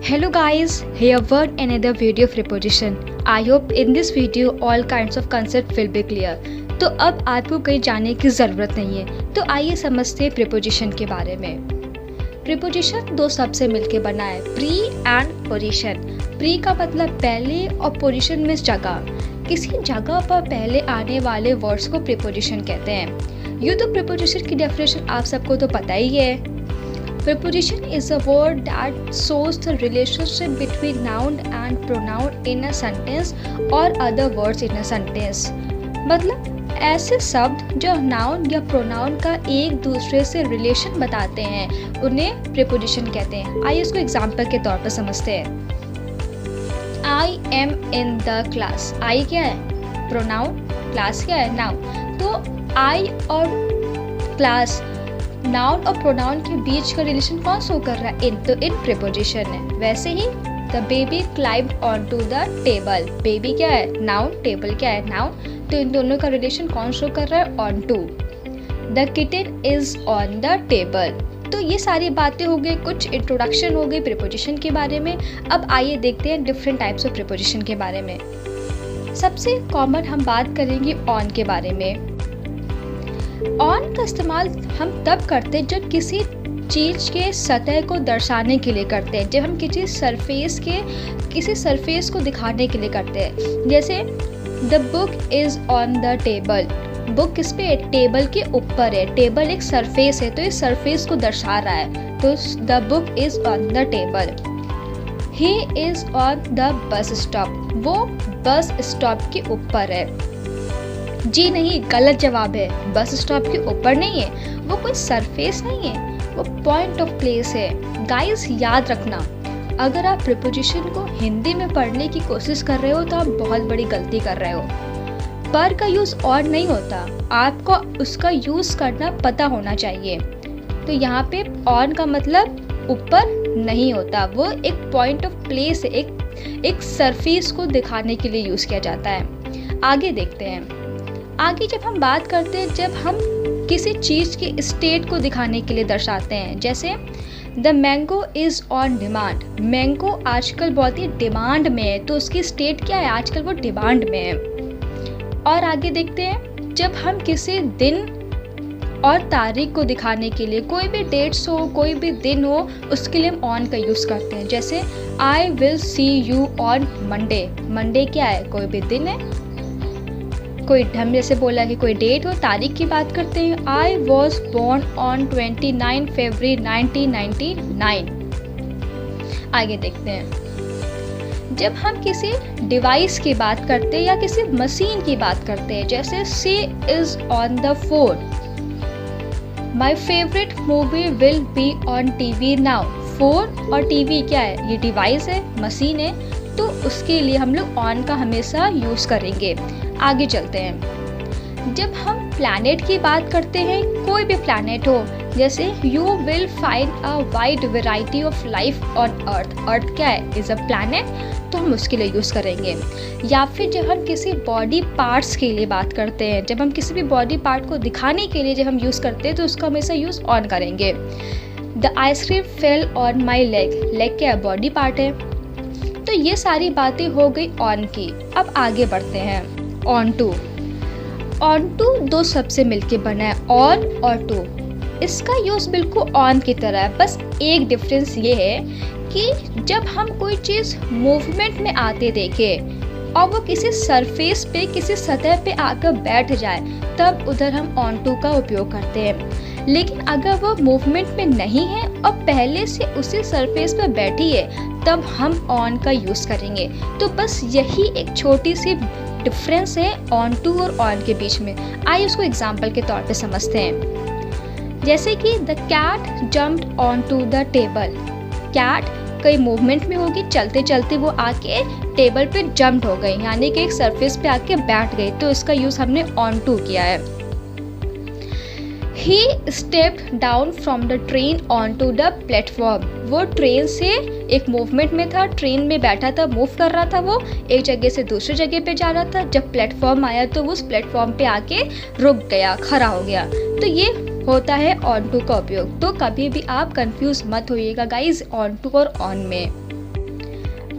Hello guys, here one another video of preposition. I hope in this video all kinds of concept will be clear. तो अब आपको कहीं जाने की ज़रूरत नहीं है, तो आइए समझते हैं प्रीपोजिशन के बारे में। प्रीपोजिशन दो शब्द से मिलकर बना है, प्री एंड पोजीशन। प्री का मतलब पहले और पोजीशन मीन्स जगह। किसी जगह पर पहले आने वाले वर्ड्स को प्रीपोजिशन कहते हैं। यूँ तो प्रीपोजिशन की डेफिनेशन आप सबको तो पता ही है। Preposition is a word that shows the relationship between noun and pronoun in a sentence or other words in a sentence। मतलब ऐसे शब्द जो नाउन या प्रोनाउन का एक दूसरे से रिलेशन बताते हैं उन्हें प्रीपोजिशन कहते हैं। आइए इसको एग्जाम्पल के तौर पर समझते हैं। I am in the class. I क्या है? प्रोनाउन। क्लास क्या है? नाउन। तो आई और क्लास नाउन और प्रोनाउन के बीच का रिलेशन कौन शो कर रहा है? इन। तो इन प्रीपोजिशन है। वैसे ही the baby climbed on to the table. Baby क्या है? नाउन। टेबल क्या है? नाउन। तो इन दोनों का रिलेशन कौन शो कर रहा है? On to. The kitten is on the table. तो ये सारी बातें हो गई, कुछ इंट्रोडक्शन हो गई प्रीपोजिशन के बारे में। अब आइए देखते हैं डिफरेंट टाइप्स ऑफ प्रीपोजिशन के बारे में। सबसे कॉमन हम बात करेंगे ऑन के बारे में। ऑन का इस्तेमाल हम तब करते हैं जब किसी चीज़ के सतह को दर्शाने के लिए करते हैं, जब हम किसी सरफेस को दिखाने के लिए करते हैं। जैसे the book is on the table. Book किस पे है? टेबल के ऊपर है। टेबल एक सरफेस है, तो इस सरफेस को दर्शा रहा है। तो the book is on the table. He is on the bus stop. वो बस स्टॉप के ऊपर है। जी नहीं, गलत जवाब है। बस स्टॉप के ऊपर नहीं है, वो कोई सरफेस नहीं है, वो पॉइंट ऑफ प्लेस है। गाइस याद रखना, अगर आप प्रीपोजिशन को हिंदी में पढ़ने की कोशिश कर रहे हो तो आप बहुत बड़ी गलती कर रहे हो। पर का यूज़ ऑन नहीं होता, आपको उसका यूज़ करना पता होना चाहिए। तो यहाँ पे ऑन का मतलब ऊपर नहीं होता, वो एक पॉइंट ऑफ प्लेस है, एक सरफेस को दिखाने के लिए यूज़ किया जाता है। आगे देखते हैं। आगे जब हम बात करते हैं, जब हम किसी चीज़ के स्टेट को दिखाने के लिए दर्शाते हैं, जैसे the mango is on demand. Mango आजकल बहुत ही डिमांड में है, तो उसकी स्टेट क्या है? आजकल वो डिमांड में है। और आगे देखते हैं, जब हम किसी दिन और तारीख को दिखाने के लिए, कोई भी डेट्स हो, कोई भी दिन हो, उसके लिए हम ऑन का यूज़ करते हैं। जैसे I will see you on Monday. Monday क्या है? कोई भी दिन है, कोई हम जैसे बोला कि कोई डेट हो, तारीख की बात करते हैं। आई वॉज बोर्न ऑन 29 फरवरी 1999। आगे देखते हैं। जब हम किसी डिवाइस की बात करते हैं या किसी मशीन की बात करते हैं, जैसे she is on the phone. My favourite movie will be on TV now. Phone और टीवी क्या है? ये डिवाइस है, मशीन है, तो उसके लिए हम लोग ऑन का हमेशा यूज़ करेंगे। आगे चलते हैं। जब हम प्लैनेट की बात करते हैं, कोई भी प्लैनेट हो, जैसे you will find a wide variety of life on earth. Earth क्या है? इज़ अ प्लैनेट, तो हम उसके लिए यूज़ करेंगे। या फिर जब हम किसी बॉडी पार्ट्स के लिए बात करते हैं, जब हम किसी भी बॉडी पार्ट को दिखाने के लिए जब हम यूज़ करते हैं, तो उसका हमेशा यूज़ ऑन करेंगे। The ice cream fell on my leg. Leg क्या है? बॉडी पार्ट है। तो ये सारी बातें हो गई ऑन की। अब आगे बढ़ते हैं। On to. ऑन टू दो शब्द से मिलके बना है, ऑन और टू। इसका यूज़ बिल्कुल ऑन की तरह है, बस एक डिफरेंस ये है कि जब हम कोई चीज़ मूवमेंट में आते देखें और वो किसी सरफेस पे, किसी सतह पे आकर बैठ जाए, तब उधर हम ऑन टू का उपयोग करते हैं। लेकिन अगर वो मूवमेंट में नहीं है और पहले से उसी सरफेस पर बैठी है, तब हम ऑन का यूज़ करेंगे। तो बस यही एक छोटी सी डिफरेंस है ऑन टू और ऑन के बीच में। आइए उसको एग्जाम्पल के तौर पे समझते हैं। जैसे कि the cat jumped on to the table. Cat कई मूवमेंट में होगी, चलते चलते वो आके टेबल पे जम्प्ड हो गई, यानी कि एक सरफेस पे आके बैठ गई, तो इसका यूज़ हमने ऑन टू किया है। He stepped down from the train onto the platform। वो ट्रेन से एक मूवमेंट में था, ट्रेन में बैठा था, मूव कर रहा था, वो एक जगह से दूसरी जगह पे जा रहा था। जब प्लेटफॉर्म आया तो वो उस प्लेटफॉर्म पे आके रुक गया, खड़ा हो गया। तो ये होता है ऑन टू का उपयोग। तो कभी भी आप कंफ्यूज मत होइएगा गाइज ऑन टू और ऑन में।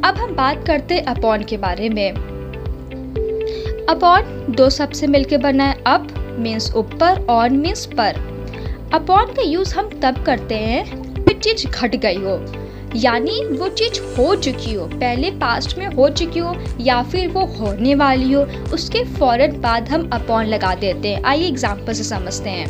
अब हम बात करते हैं अपॉन के बारे में। अपॉन दो शब्द से मिलकर बना है। अप मीन्स ऊपर, ऑन मीन्स पर। अपॉन का यूज हम तब करते हैं कोई चीज घट गई हो, यानी वो चीज हो चुकी हो, पहले पास्ट में हो चुकी हो या फिर वो होने वाली हो, उसके फौरन बाद हम अपॉन लगा देते हैं। आइए एग्जाम्पल से समझते हैं।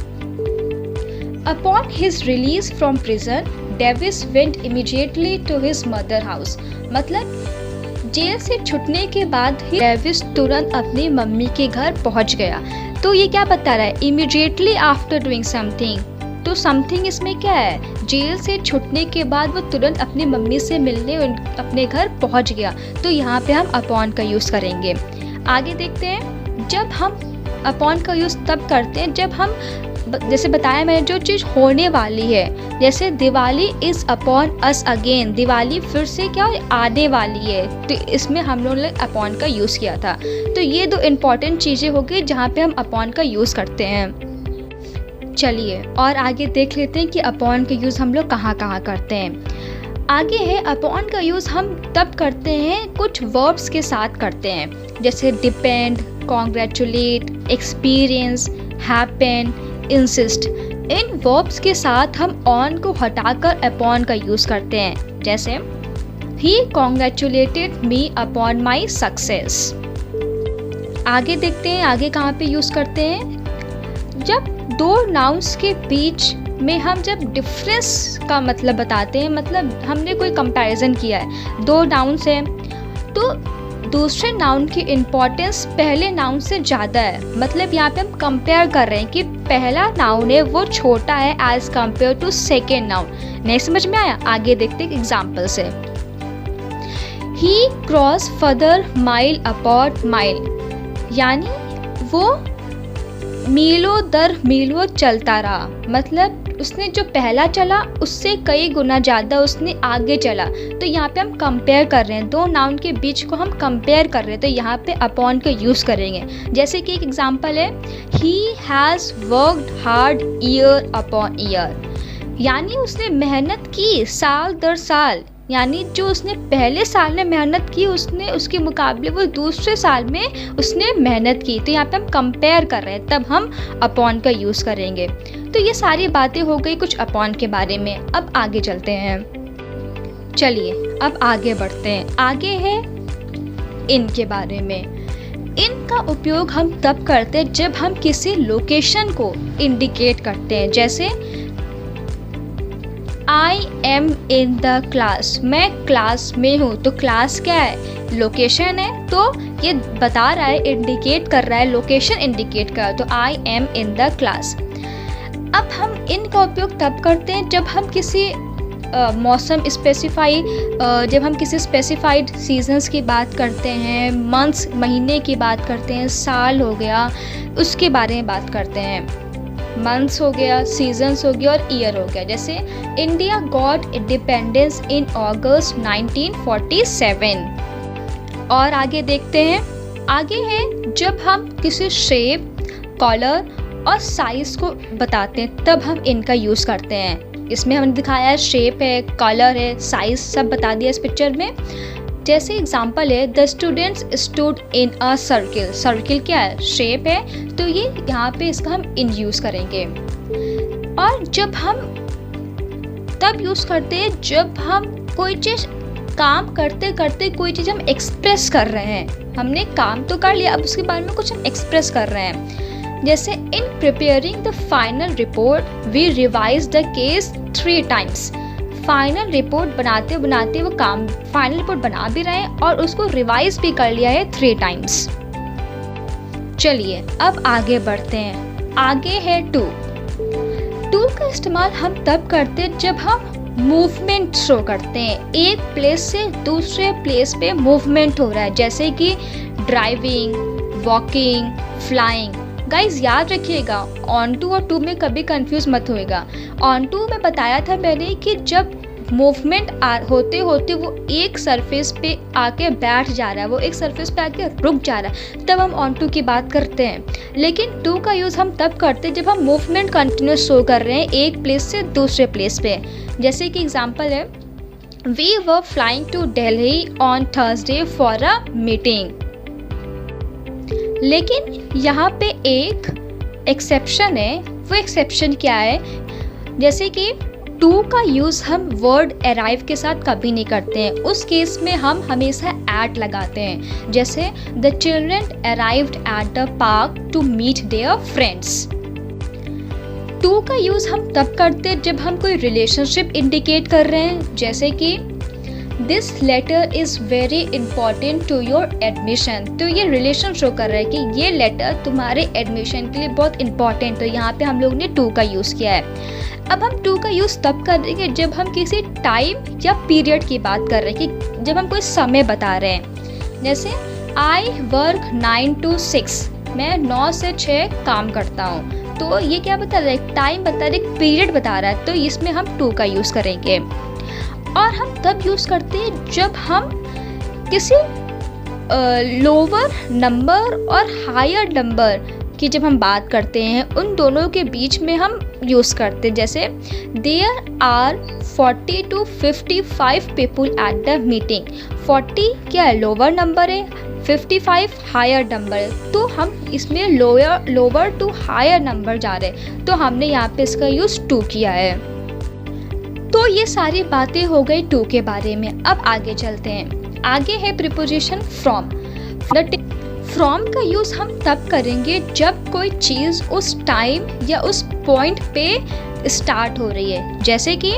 Upon his release from prison Davis went immediately to his mother house. मतलब जेल से छूटने के बाद ही डेविस तुरंत अपनी मम्मी के घर पहुंच गया। तो ये क्या बता रहा है? Immediately after doing something. तो समथिंग इसमें क्या है? जेल से छूटने के बाद वो तुरंत अपनी मम्मी से मिलने अपने घर पहुंच गया। तो यहाँ पे हम अपॉन का यूज़ करेंगे। आगे देखते हैं। जब हम अपॉन का यूज़ तब करते हैं जब हम, जैसे बताया मैंने, जो चीज़ होने वाली है, जैसे Diwali is upon us again, Diwali फिर से क्या आने वाली है, तो इसमें हम लोगों ने अपॉन का यूज़ किया था। तो ये दो इम्पॉर्टेंट चीज़ें हो गई जहाँ पे हम अपॉन का यूज़ करते हैं। चलिए और आगे देख लेते हैं कि अपॉन का यूज़ हम लोग कहाँ कहाँ करते हैं। आगे है, अपॉन का यूज़ हम तब करते हैं कुछ वर्ब्स के साथ करते हैं, जैसे depend, congratulate, experience, happen, insist. इन वर्ब्स के साथ हम ऑन को हटाकर अपॉन का यूज़ करते हैं। जैसे ही congratulated me upon my success. आगे देखते हैं आगे कहाँ पे यूज़ करते हैं। जब दो नाउन्स के बीच में हम जब डिफरेंस का मतलब बताते हैं, मतलब हमने कोई कंपैरिजन किया है, दो नाउन्स हैं, तो दूसरे नाउन की इम्पोर्टेंस पहले नाउन से ज़्यादा है। मतलब यहाँ पे हम कंपेयर कर रहे हैं कि पहला नाउन है वो छोटा है as compared to second noun. नहीं समझ में आया? आगे देखते हैं एग्जाम्पल से। He cross further mile upon mile, यानी वो मीलों दर मीलों चलता रहा। मतलब उसने जो पहला चला उससे कई गुना ज़्यादा उसने आगे चला। तो यहाँ पे हम कंपेयर कर रहे हैं, दो नाउन के बीच को हम कंपेयर कर रहे हैं, तो यहाँ पे अपॉन का यूज़ करेंगे। जैसे कि एक एग्जांपल है, he has worked hard year upon year, यानी उसने मेहनत की साल दर साल, यानी जो उसने पहले साल में मेहनत की उसने उसके मुकाबले वो दूसरे साल में उसने मेहनत की। तो यहाँ पे हम कंपेयर कर रहे हैं, तब हम अपॉन का यूज़ करेंगे। तो ये सारी बातें हो गई कुछ अपॉन के बारे में। अब आगे चलते हैं। चलिए अब आगे बढ़ते हैं। आगे है इन के बारे में। इन का उपयोग हम तब करते हैं जब हम किसी लोकेशन को इंडिकेट करते हैं। जैसे आई एम इन द क्लास, मैं क्लास में हूँ। तो क्लास क्या है? लोकेशन है। तो ये बता रहा है, इंडिकेट कर रहा है, लोकेशन इंडिकेट कर रहा है। तो आई एम इन द क्लास। अब हम इन का उपयोग तब करते हैं जब हम किसी मौसम जब हम किसी स्पेसिफाइड सीजन्स की बात करते हैं, मंथ्स महीने की बात करते हैं, साल हो गया उसके बारे में बात करते हैं। मंथ्स हो गया, सीजन्स हो गया और ईयर हो गया। जैसे इंडिया गॉट इंडिपेंडेंस इन अगस्त 1947। और आगे देखते हैं। आगे है जब हम किसी शेप, कलर और साइज को बताते हैं तब हम इनका यूज़ करते हैं। इसमें हमने दिखाया है शेप है, कलर है, साइज सब बता दिया इस पिक्चर में। जैसे एग्जाम्पल है, the students stood in a circle. Circle क्या है? शेप है। तो ये यहाँ पे इसका हम इन यूज़ करेंगे। और जब हम तब यूज़ करते हैं जब हम कोई चीज़ काम करते करते कोई चीज़ हम एक्सप्रेस कर रहे हैं। हमने काम तो कर लिया, अब उसके बारे में कुछ हम एक्सप्रेस कर रहे हैं। जैसे in preparing the final report we revise the case 3 times। Final report बनाते बनाते वो काम फाइनल रिपोर्ट बना भी रहे हैं और उसको रिवाइज भी कर लिया है 3 times। चलिए अब आगे बढ़ते हैं। आगे है टू। टू का इस्तेमाल हम तब करते हैं जब हम मूवमेंट शो करते हैं, एक प्लेस से दूसरे प्लेस पे मूवमेंट हो रहा है। जैसे कि ड्राइविंग, वॉकिंग, फ्लाइंग। गाइज याद रखिएगा, ऑन टू और टू में कभी कंफ्यूज मत होएगा। ऑन टू में बताया था मैंने कि जब मूवमेंट होते होते वो एक सरफेस पे आके बैठ जा रहा है, वो एक सरफेस पे आके रुक जा रहा है, तब हम ऑन टू की बात करते हैं। लेकिन टू का यूज़ हम तब करते हैं जब हम मूवमेंट कंटिन्यूस शो कर रहे हैं एक प्लेस से दूसरे प्लेस पे। जैसे कि एग्जांपल है, we were flying to Delhi on Thursday for a meeting. लेकिन यहाँ पे एक एक्सेप्शन है। वो एक्सेप्शन क्या है? जैसे कि टू का यूज़ हम वर्ड अराइव के साथ कभी नहीं करते हैं। उस केस में हम हमेशा एट लगाते हैं। जैसे the children arrived at the park to meet their friends. To का यूज़ हम तब करते हैं जब हम कोई रिलेशनशिप इंडिकेट कर रहे हैं। जैसे कि this letter is very important to your admission. तो ये रिलेशन शो कर रहा है कि ये लेटर तुम्हारे एडमिशन के लिए बहुत इंपॉर्टेंट। तो यहाँ पे हम लोग ने टू का यूज़ किया है। अब हम टू का यूज़ तब करेंगे जब हम किसी टाइम या पीरियड की बात कर रहे हैं, कि जब हम कोई समय बता रहे हैं। जैसे आई वर्क 9 to 6, मैं 9 से 6 काम करता हूँ। तो ये क्या बता रहा है? टाइम बता रहा है, एक पीरियड बता रहा है। तो इसमें हम टू का यूज़ करेंगे। और हम तब यूज़ करते हैं जब हम किसी लोअर नंबर और हायर नंबर की जब हम बात करते हैं, उन दोनों के बीच में हम यूज़ करते हैं। जैसे there are 40 to 55 people at the meeting. 40 क्या है? लोअर नंबर है, 55 हायर नंबर है। तो हम इसमें लोअर टू हायर नंबर जा रहे हैं, तो हमने यहाँ पे इसका यूज़ टू किया है। तो ये सारी बातें हो गई टू के बारे में। अब आगे चलते हैं। आगे है प्रीपोजिशन फ्रॉम। फ्रॉम का यूज़ हम तब करेंगे जब कोई चीज़ उस टाइम या उस पॉइंट पे स्टार्ट हो रही है। जैसे कि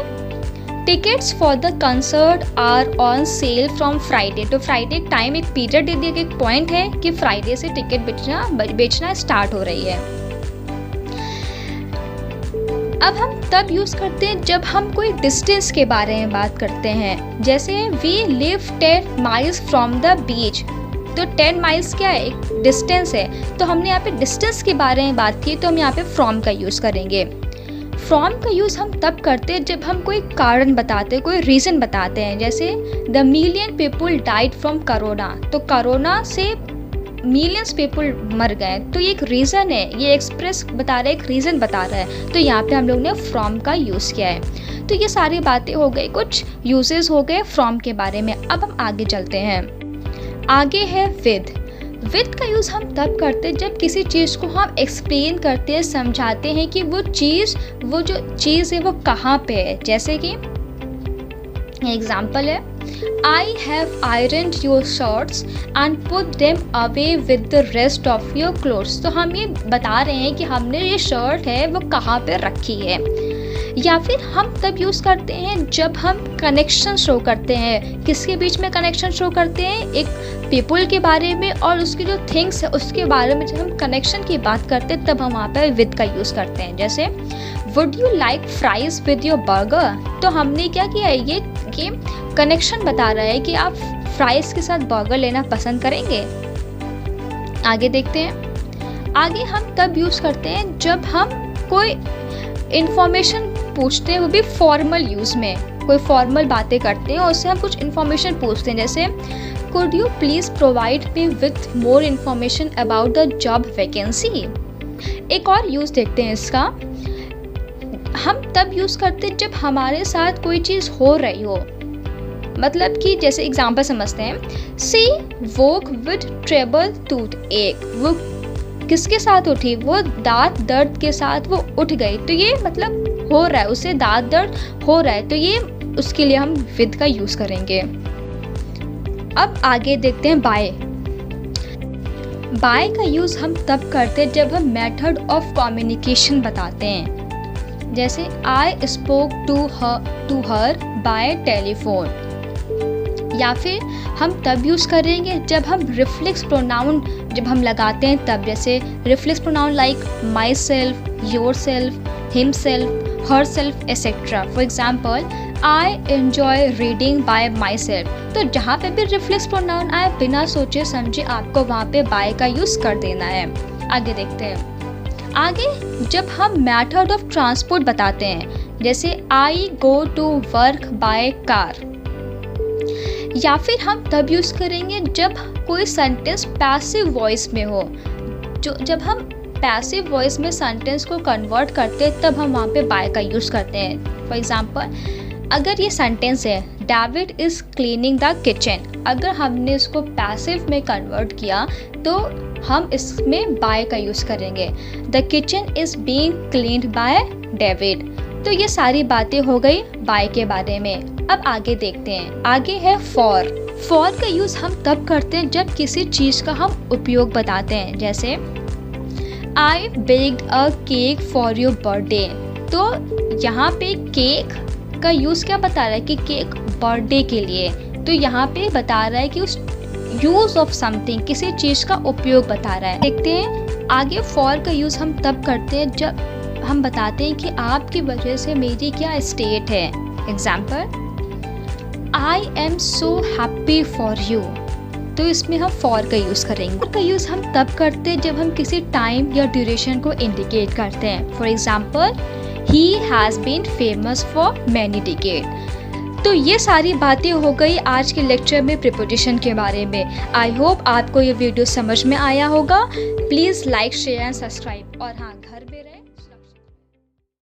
tickets for the concert are on sale from Friday. तो फ्राइडे एक टाइम, एक पीरियड दे दिया, एक पॉइंट है कि फ्राइडे से टिकट बेचना स्टार्ट हो रही है। अब हम तब यूज़ करते हैं जब हम कोई डिस्टेंस के बारे में बात करते हैं। जैसे we live 10 miles from the beach. तो 10 miles क्या है? एक डिस्टेंस है। तो हमने यहाँ पे डिस्टेंस के बारे में बात की, तो हम यहाँ पे फ्रॉम का यूज़ करेंगे। फ्रॉम का यूज़ हम तब करते हैं जब हम कोई कारण बताते हैं, कोई रीज़न बताते हैं। जैसे the million people died from corona. तो कोरोना से मिलियंस पीपल मर गए। तो ये एक रीज़न है, ये एक्सप्रेस बता रहा है, एक रीज़न बता रहा है। तो यहाँ पे हम लोग ने फ्रॉम का यूज़ किया है। तो ये सारी बातें हो गई, कुछ यूजेस हो गए फ्रॉम के बारे में। अब हम आगे चलते हैं। आगे है विद। विद का यूज़ हम तब करते हैं जब किसी चीज़ को हम एक्सप्लेन करते हैं, समझाते हैं कि वो जो चीज़ है वो कहाँ पे है। जैसे कि एग्जाम्पल है, I have ironed your shirts and put them away with the rest of your clothes. तो हम ये बता रहे हैं कि हमने ये शर्ट है वो कहाँ पे रखी है। या फिर हम तब यूज़ करते हैं जब हम कनेक्शन शो करते हैं। किसके बीच में कनेक्शन शो करते हैं? एक पीपल के बारे में और उसकी जो थिंग्स है उसके बारे में। जब हम कनेक्शन की बात करते हैं तब हम वहाँ पर विद का यूज़ करते हैं। जैसे would you like fries with your burger. तो हमने क्या किया है? ये कनेक्शन बता रहा है कि आप फ्राइज के साथ बर्गर लेना पसंद करेंगे। आगे देखते हैं। आगे हम तब यूज़ करते हैं जब हम कोई इंफॉर्मेशन पूछते हैं, वो भी फॉर्मल यूज़ में। कोई फॉर्मल बातें करते हैं और उससे हम कुछ इन्फॉर्मेशन पूछते हैं। जैसे could you please provide me with more information about the job vacancy. एक और यूज़ देखते हैं इसका। हम तब यूज़ करते हैं जब हमारे साथ कोई चीज़ हो रही हो। मतलब कि जैसे एग्जाम्पल समझते हैं, सी वोक विद ट्रेबल टूथ एक। वो किसके साथ उठी? वो दांत दर्द के साथ वो उठ गई। तो ये मतलब हो रहा है, उसे दांत दर्द हो रहा है, तो ये उसके लिए हम विद का यूज़ करेंगे। अब आगे देखते हैं बाय। बाय का यूज़ हम तब करते हैं जब हम मेथड ऑफ कम्युनिकेशन बताते हैं। जैसे I spoke to her by telephone. या फिर हम तब यूज़ करेंगे जब हम रिफ्लेक्स प्रोनाउन जब हम लगाते हैं तब। जैसे reflex pronoun like my self, your self, him self, her self etcetera. For example, I enjoy reading by my self. तो जहाँ पे भी रिफ्लेक्स प्रोनाउन आए, बिना सोचे समझे आपको वहाँ पे बाय का यूज़ कर देना है। आगे देखते हैं। आगे जब हम मेथड ऑफ ट्रांसपोर्ट बताते हैं, जैसे I go to work by car. या फिर हम तब यूज़ करेंगे जब कोई सेंटेंस पैसिव वॉइस में हो। जब हम पैसिव वॉइस में सेंटेंस को कन्वर्ट करते हैं तब हम वहाँ पे बाय का यूज़ करते हैं। फॉर एग्जांपल, अगर ये सेंटेंस है David is cleaning the kitchen, अगर हमने इसको पैसिव में कन्वर्ट किया तो हम इसमें बाय का यूज़ करेंगे। The kitchen is being cleaned by David. तो ये सारी बातें हो गई बाय के बारे में। अब आगे देखते हैं, आगे है फॉर। फॉर का यूज़ हम तब करते हैं जब किसी चीज़ का हम उपयोग बताते हैं, जैसे I baked a cake for your birthday. तो यहाँ पे केक का यूज़ क्या बता रहा है कि केक बर्थडे के लिए, तो यहाँ पे बता रहा है कि उस यूज़ ऑफ समथिंग, किसी चीज़ का उपयोग बता रहा है। देखते हैं आगे, फॉर का यूज़ हम तब करते हैं जब हम बताते हैं कि आपकी वजह से मेरी क्या स्टेट है। Example, I am so happy for you. तो इसमें हम फॉर का यूज़ करेंगे। फॉर का यूज़ हम तब करते हैं जब हम किसी टाइम या ड्यूरेशन को इंडिकेट करते हैं। For example, he has been famous for many decade. तो ये सारी बातें हो गई आज के लेक्चर में प्रीपोजिशन के बारे में। आई होप आपको ये वीडियो समझ में आया होगा। Please like, share and subscribe. और हाँ, घर में रहें।